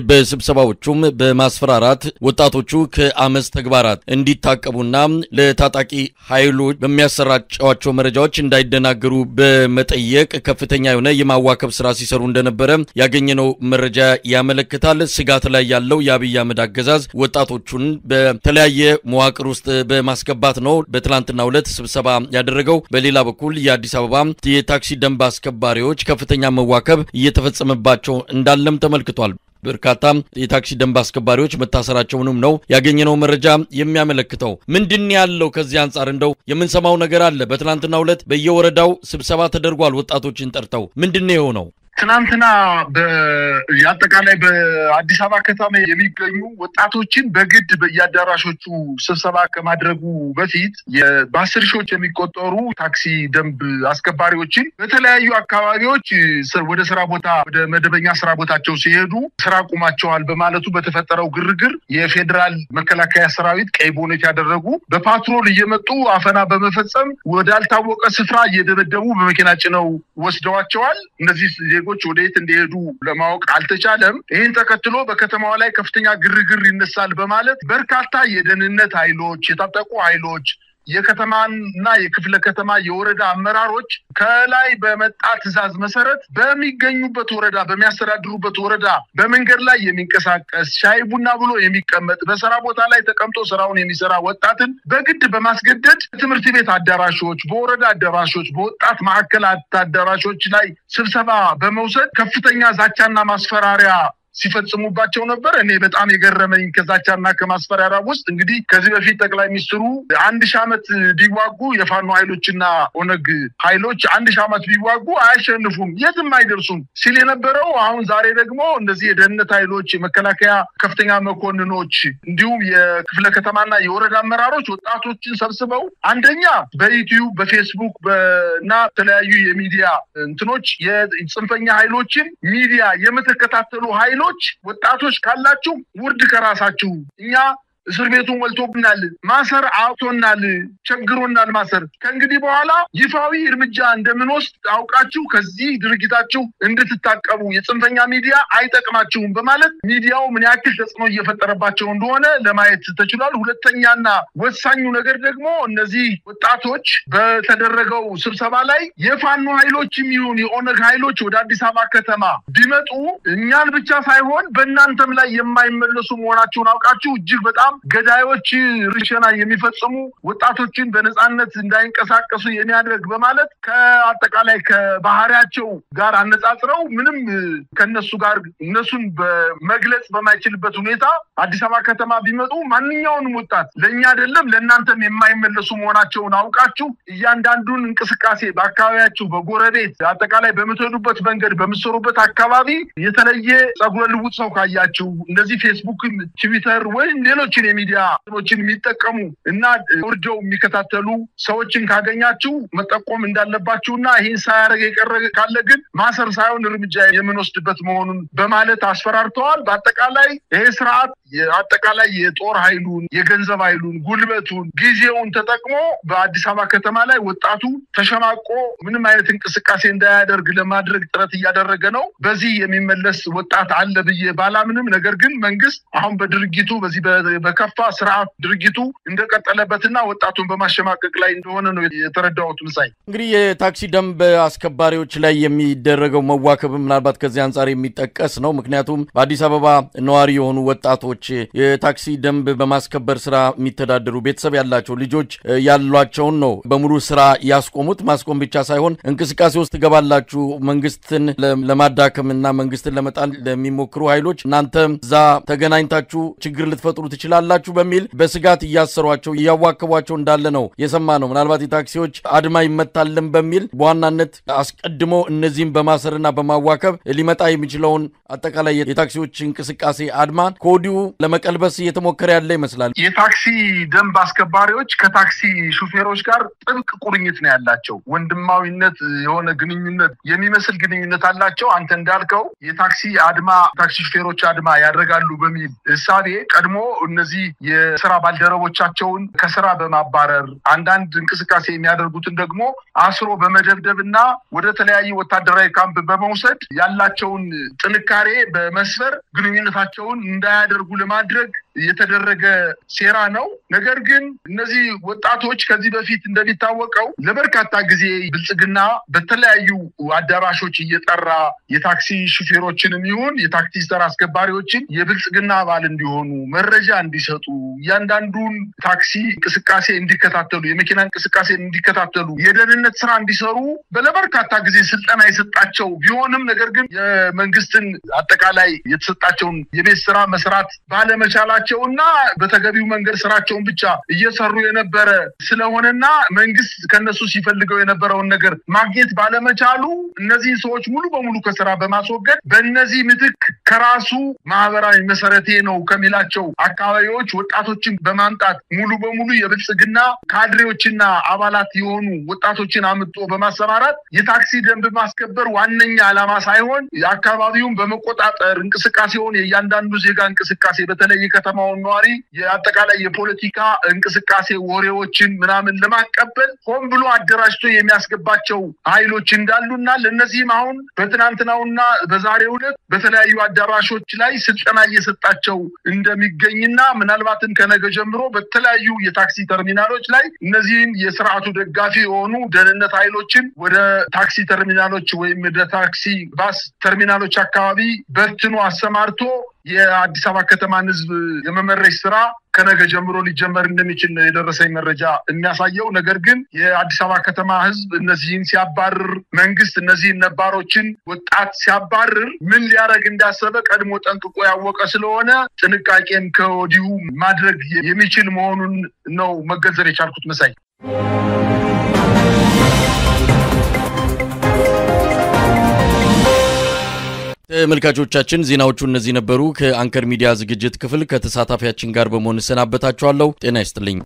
በስብሰባዎቹም በማስፈራራት ወጣቶቹ ከአመጽ ተግባራት እንዲታቀቡና ለታጣቂ ኃይሎች በሚያሰራጯቸው መረጃዎች እንዳይደናገሩ በመጠየቅ ከፍተኛ የሆነ የማዋከብ ስራ ሲሰሩ እንደነበረ ያገኘነው መረጃ ያመለክታል። ስጋት ላይ ያለው የአብይ አህመድ አገዛዝ ወጣቶቹን በተለያየ መዋቅር ውስጥ በማስገባት ነው በትላንትና ዕለት ስብሰባ ያደረገው። በሌላ በኩል የአዲስ አበባ የታክሲ ደንብ አስከባሪዎች ከፍተኛ መዋከብ እየተፈጸመባቸው እንዳለም ተመልክቷል። በርካታ የታክሲ ደንብ አስከባሪዎች መታሰራቸውንም ነው ያገኘነው መረጃ የሚያመለክተው። ምንድን ያለው ከዚህ አንፃር እንደው የምንሰማው ነገር አለ። በትላንትና ዕለት በየወረዳው ስብሰባ ተደርጓል። ወጣቶችን ጠርተው ምንድነው የሆነው? ትናንትና በአጠቃላይ በአዲስ አበባ ከተማ የሚገኙ ወጣቶችን በግድ በየአዳራሾቹ ስብሰባ ከማድረጉ በፊት በ10 ሺዎች የሚቆጠሩ ታክሲ ደንብ አስከባሪዎችን በተለያዩ አካባቢዎች ወደ ስራ ቦታ ወደ መደበኛ ስራ ቦታቸው ሲሄዱ ስራ ቆማቸዋል በማለቱ በተፈጠረው ግርግር የፌደራል መከላከያ ሰራዊት ቀይ ቦኔት ያደረጉ በፓትሮል እየመጡ አፈና በመፈጸም ወዳልታወቀ ስፍራ እየደበደቡ በመኪና ጭነው ወስደዋቸዋል። እነዚህ ዜጎች ወዴት እንደሄዱ ለማወቅ አልተቻለም። ይህን ተከትሎ በከተማዋ ላይ ከፍተኛ ግርግር ይነሳል በማለት በርካታ የደህንነት ኃይሎች የታጠቁ ኃይሎች የከተማና የክፍለ ከተማ የወረዳ አመራሮች ከላይ በመጣ ትዕዛዝ መሰረት በሚገኙበት ወረዳ በሚያስተዳድሩበት ወረዳ በመንገድ ላይ የሚንቀሳቀስ ሻይ ቡና ብሎ የሚቀመጥ በስራ ቦታ ላይ ተቀምጦ ስራውን የሚሰራ ወጣትን በግድ በማስገደድ ትምህርት ቤት አዳራሾች በወረዳ አዳራሾች በወጣት ማዕከላት አዳራሾች ላይ ስብሰባ በመውሰድ ከፍተኛ ዛቻና ማስፈራሪያ ሲፈጽሙባቸው ነበር። እኔ በጣም የገረመኝ ከዛቻና ከማስፈራሪያ ውስጥ እንግዲህ ከዚህ በፊት ጠቅላይ ሚኒስትሩ 1000 ዓመት ቢዋጉ የፋኖ ኃይሎችና ኦነግ ኃይሎች 1000 ዓመት ቢዋጉ አያሸንፉም የትም አይደርሱም ሲል የነበረው አሁን ዛሬ ደግሞ እንደዚህ የደህንነት ኃይሎች የመከላከያ ከፍተኛ መኮንኖች እንዲሁም የክፍለ ከተማና የወረዳ አመራሮች ወጣቶችን ሰብስበው አንደኛ በዩቲዩብ በፌስቡክ እና ተለያዩ የሚዲያ እንትኖች የጽንፈኛ ኃይሎችን ሚዲያ የምትከታተሉ ኃይሎች ወጣቶች ካላችሁ ውርድ ከራሳችሁ እኛ እስር ቤቱን ወልቶብናል ማሰር አውቶናል ቸግሮናል ማሰር ከእንግዲህ በኋላ ይፋዊ እርምጃ እንደምንወስድ አውቃችሁ ከዚህ ድርጊታችሁ እንድትታቀቡ የጽንፈኛ ሚዲያ አይጠቅማችሁም በማለት ሚዲያው ምን ያክል ተጽዕኖ እየፈጠረባቸው እንደሆነ ለማየት ተችሏል። ሁለተኛና ወሳኙ ነገር ደግሞ እነዚህ ወጣቶች በተደረገው ስብሰባ ላይ የፋኖ ኃይሎችም ይሁን የኦነግ ኃይሎች ወደ አዲስ አበባ ከተማ ቢመጡ እኛን ብቻ ሳይሆን በእናንተም ላይ የማይመለሱ መሆናቸውን አውቃችሁ እጅግ በጣም ገዳዮች ርሽና የሚፈጽሙ ወጣቶችን በነጻነት እንዳይንቀሳቀሱ የሚያደርግ በማለት ከአጠቃላይ ከባህሪያቸው ጋር አነጻጽረው ምንም ከነሱ ጋር እነሱን በመግለጽ በማይችልበት ሁኔታ አዲስ አበባ ከተማ ቢመጡ ማንኛውንም ወጣት ለኛ አይደለም ለእናንተም የማይመለሱ መሆናቸውን አውቃችሁ እያንዳንዱን እንቅስቃሴ በአካባቢያችሁ በጎረቤት አጠቃላይ በመተዱበት መንገድ በመሰሩበት አካባቢ የተለየ ጸጉረ ልውጥ ሰው ካያችሁ እንደዚህ ፌስቡክ ትዊተር ወይ ሌሎች የሚዲያ ሰዎችን የሚጠቀሙ እና ወርደው የሚከታተሉ ሰዎችን ካገኛችሁ መጠቆም እንዳለባችሁና ይሄን ሳያረግ የቀረ ካለ ግን ማሰር ሳይሆን እርምጃ የምንወስድበት መሆኑን በማለት አስፈራርተዋል። በአጠቃላይ ይሄ ስርዓት አጠቃላይ የጦር ኃይሉን የገንዘብ ኃይሉን ጉልበቱን ጊዜውን ተጠቅሞ በአዲስ አበባ ከተማ ላይ ወጣቱ ተሸማቆ ምንም አይነት እንቅስቃሴ እንዳያደርግ ለማድረግ ጥረት እያደረገ ነው። በዚህ የሚመለስ ወጣት አለ ብዬ ባላምንም ነገር ግን መንግስት አሁን በድርጊቱ በዚህ በከፋ ስርዓት ድርጊቱ እንደቀጠለበትና ወጣቱን በማሸማቀቅ ላይ እንደሆነ ነው የተረዳሁት። ምሳይ እንግዲህ የታክሲ ደንብ አስከባሪዎች ላይ የሚደረገው መዋከብ ምናልባት ከዚህ አንፃር የሚጠቀስ ነው። ምክንያቱም በአዲስ አበባ ነዋሪ የሆኑ ወጣቶች የታክሲ ደንብ በማስከበር ስራ የሚተዳደሩ ቤተሰብ ያላቸው ልጆች ያሏቸውን ነው በሙሉ ስራ ያስቆሙት። ማስቆም ብቻ ሳይሆን እንቅስቃሴ ውስጥ ገባላችሁ መንግስትን ለማዳከምና መንግስትን ለመጣል ለሚሞክሩ ኃይሎች እናንተ ዛ ተገናኝታችሁ ችግር ልትፈጥሩ ትችላላችሁ በሚል በስጋት ያሰሯቸው ያዋከቧቸው እንዳለ ነው የሰማነው። ምናልባት የታክሲዎች አድማ ይመታልን በሚል በዋናነት አስቀድሞ እነዚህን በማሰርና በማዋከብ ሊመጣ የሚችለውን አጠቃላይ የታክሲዎች እንቅስቃሴ አድማ ኮዲው ለመቀልበስ እየተሞከረ ያለ ይመስላል። የታክሲ ደንብ አስከባሪዎች ከታክሲ ሹፌሮች ጋር ጥብቅ ቁርኝት ነው ያላቸው። ወንድማዊነት የሆነ ግንኙነት የሚመስል ግንኙነት አላቸው። አንተ እንዳልከው የታክሲ ሹፌሮች አድማ ያደርጋሉ በሚል እሳቤ ቀድሞ እነዚህ የሥራ ባልደረቦቻቸውን ከሥራ በማባረር አንዳንድ እንቅስቃሴ የሚያደርጉትን ደግሞ አስሮ በመደብደብና ወደ ተለያዩ ወታደራዊ ካምፕ በመውሰድ ያላቸውን ጥንካሬ በመስፈር ግንኙነታቸውን እንዳያደርጉ ለማድረግ የተደረገ ሴራ ነው። ነገር ግን እነዚህ ወጣቶች ከዚህ በፊት እንደሚታወቀው ለበርካታ ጊዜ ብልጽግና በተለያዩ አዳራሾች እየጠራ የታክሲ ሹፌሮችንም ይሁን የታክሲ ተራ አስከባሪዎችን የብልጽግና አባል እንዲሆኑ መረጃ እንዲሰጡ እያንዳንዱን ታክሲ እንቅስቃሴ እንዲከታተሉ የመኪና እንቅስቃሴ እንዲከታተሉ የደህንነት ስራ እንዲሰሩ በለበርካታ ጊዜ ስልጠና የሰጣቸው ቢሆንም ነገር ግን የመንግስትን አጠቃላይ የተሰጣቸውን የቤት ስራ መስራት ባለመቻላቸው ያላቸውና በተገቢው መንገድ ስራቸውን ብቻ እየሰሩ የነበረ ስለሆነና መንግስት ከነሱ ሲፈልገው የነበረውን ነገር ማግኘት ባለመቻሉ እነዚህ ሰዎች ሙሉ በሙሉ ከስራ በማስወገድ በእነዚህ ምትክ ከራሱ ማህበራዊ መሰረቴ ነው ከሚላቸው አካባቢዎች ወጣቶችን በማምጣት ሙሉ በሙሉ የብልጽግና ካድሬዎችና አባላት የሆኑ ወጣቶችን አምጥቶ በማሰማራት የታክሲ ደንብ ማስከበር ዋነኛ ዓላማ ሳይሆን አካባቢውን በመቆጣጠር እንቅስቃሴውን የእያንዳንዱ ዜጋ እንቅስቃሴ በተለይ የከተማውን ነዋሪ የአጠቃላይ የፖለቲካ እንቅስቃሴ ወሬዎችን ምናምን ለማቀበል ሆን ብሎ አደራጅቶ የሚያስገባቸው ኃይሎች እንዳሉና ለነዚህም አሁን በትናንትናውና በዛሬው ዕለት በተለያዩ አዳራሾች ላይ ስልጠና እየሰጣቸው እንደሚገኝና ምናልባትም ከነገ ጀምሮ በተለያዩ የታክሲ ተርሚናሎች ላይ እነዚህን የሥርዓቱ ደጋፊ የሆኑ ደህንነት ኃይሎችን ወደ ታክሲ ተርሚናሎች ወይም ወደ ታክሲ ባስ ተርሚናሎች አካባቢ በትኖ አሰማርቶ የአዲስ አበባ ከተማን ህዝብ የመመረሽ ስራ ከነገ ጀምሮ ሊጀመር እንደሚችል የደረሰኝ መረጃ የሚያሳየው። ነገር ግን የአዲስ አበባ ከተማ ህዝብ እነዚህን ሲያባርር መንግስት እነዚህን ነባሮችን ወጣት ሲያባርር ምን ሊያደርግ እንዳሰበ ቀድሞ ጠንቅቆ ያወቀ ስለሆነ ጥንቃቄም ከወዲሁ ማድረግ የሚችል መሆኑን ነው መገንዘብ የቻልኩት። መሳይ ተመልካቾቻችን ዜናዎቹ እነዚህ ነበሩ። ከአንከር ሚዲያ ዝግጅት ክፍል ከተሳታፊያችን ጋር በመሆን ሰናበታችኋለሁ። ጤና ይስጥልኝ።